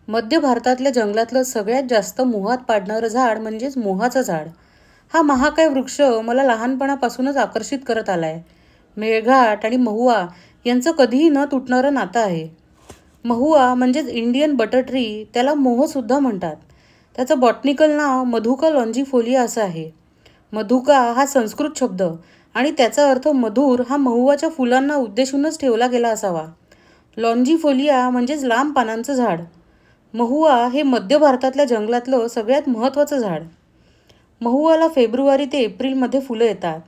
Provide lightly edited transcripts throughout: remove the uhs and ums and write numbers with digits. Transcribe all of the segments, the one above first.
मध्य भारतातल्या जंगलातलं सगळ्यात जास्त मोहात पाडणारं झाड म्हणजेच मोहाचं झाड. हा महाकाय वृक्ष मला लहानपणापासूनच आकर्षित करत आलाय. मेळघाट आणि महुआ यांचं कधीही न तुटणारं नातं आहे. महुआ म्हणजेच इंडियन बटर ट्री, त्याला मोहसुद्धा म्हणतात. त्याचं बॉटनिकल नाव मधुका लॉन्जिफोलिया असं आहे. मधुका हा संस्कृत शब्द आणि त्याचा अर्थ मधुर हा महुआच्या फुलांना उद्देशूनच ठेवला गेला असावा. लॉन्जिफोलिया म्हणजेच लांब पानांचं झाड. महुआ हे मध्य भारतातल्या जंगलातलं सगळ्यात महत्त्वाचं झाड. महुआला फेब्रुवारी ते एप्रिलमध्ये फुलं येतात.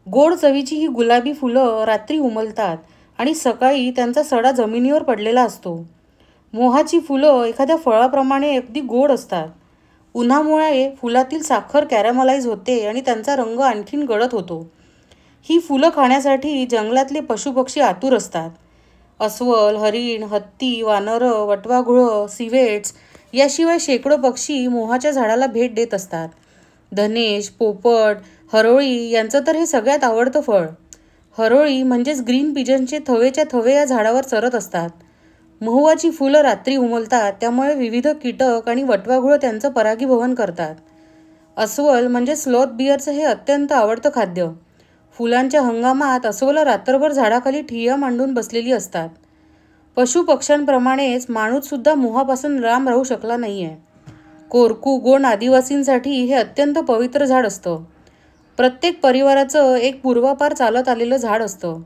गोड चवीची ही गुलाबी फुलं रात्री उमलतात आणि सकाळी त्यांचा सडा जमिनीवर पडलेला असतो. मोहाची फुलं एखाद्या फळाप्रमाणे अगदी गोड असतात. उन्हामुळे फुलातील साखर कॅरमलाइज होते आणि त्यांचा रंग आणखीन गडद होतो. ही फुलं खाण्यासाठी जंगलातले पशुपक्षी आतुर असतात. अस्वल, हरिण, हत्ती, वानरं, वटवाघुळं, सिव्हेट्स याशिवाय शेकडो पक्षी मोहाच्या झाडाला भेट देत असतात. धनेश, पोपट, हरोळी यांचं तर हे सगळ्यात आवडतं फळ. हरोळी म्हणजेच ग्रीन पिजनचे थवेच्या थवे या झाडावर चरत असतात. महुआची फुलं रात्री उमलतात, त्यामुळे विविध कीटक आणि वटवाघुळं त्यांचं परागीभवन करतात. अस्वल म्हणजे स्लॉथ बिअरचं हे अत्यंत आवडतं खाद्य. फुलांच्या हंगामात अस्वलं रात्रभर झाडाखाली ठिय्या मांडून बसलेली असतात. पशुपक्ष्यांप्रमाणेच माणूससुद्धा मोहापासून लांब राहू शकला नाहीये. कोरकू गोंड आदिवासींसाठी हे अत्यंत पवित्र झाड असतं. प्रत्येक परिवाराचं एक पूर्वापार चालत आलेलं झाड असतं.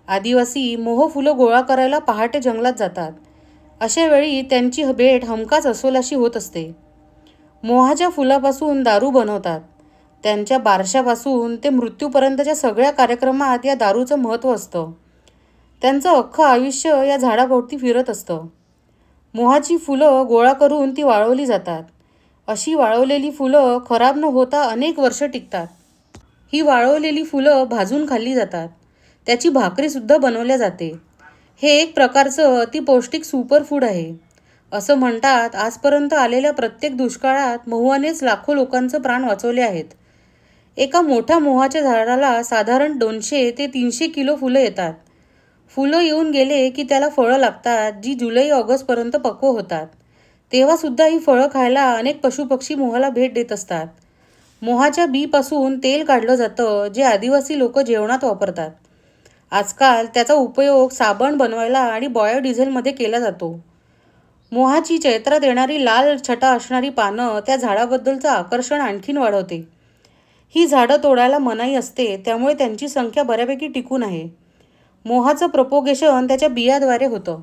आदिवासी मोहफुलं गोळा करायला पहाटे जंगलात जातात. अशा वेळी त्यांची भेट हमखास अस्वलाशी होत असते. मोहाच्या फुलापासून दारू बनवतात. त्यांच्या बारशापासून ते मृत्यूपर्यंतच्या सगळ्या कार्यक्रमात या दारूचं महत्त्व असतं. त्यांचं अख्खं आयुष्य या झाडाभोवती फिरत असतं. मोहाची फुलं गोळा करून ती वाळवली जातात. अशी वाळवलेली फुलं खराब न होता अनेक वर्ष टिकतात. ही वाळवलेली फुलं भाजून खाल्ली जातात. त्याची भाकरीसुद्धा बनवल्या जाते. हे एक प्रकारचं अति पौष्टिक सुपरफूड आहे. असं म्हणतात, आजपर्यंत आलेल्या प्रत्येक दुष्काळात महुआनेच लाखो लोकांचं प्राण वाचवले आहेत. एका मोठ्या मोहाच्या झाडाला साधारण 200 ते 300 किलो फुलं येतात. फुलं येऊन गेले की त्याला फळं लागतात, जी जुलै-ऑगस्टपर्यंत पक्व होतात. तेव्हासुद्धा ही फळं खायला अनेक पशुपक्षी मोहाला भेट देत असतात. मोहाच्या बीपासून तेल काढलं जातं, जे आदिवासी लोक जेवणात वापरतात. आजकाल त्याचा उपयोग साबण बनवायला आणि बायोडिझेलमध्ये केला जातो. मोहाची चैत्रात येणारी लाल छटा असणारी पानं त्या झाडाबद्दलचं आकर्षण आणखीन वाढवते. ही झाडं तोडायला मनाई असते, त्यामुळे त्यांची संख्या बऱ्यापैकी टिकून आहे. मोहाचं प्रपोगेशन त्याच्या बियाद्वारे होतं.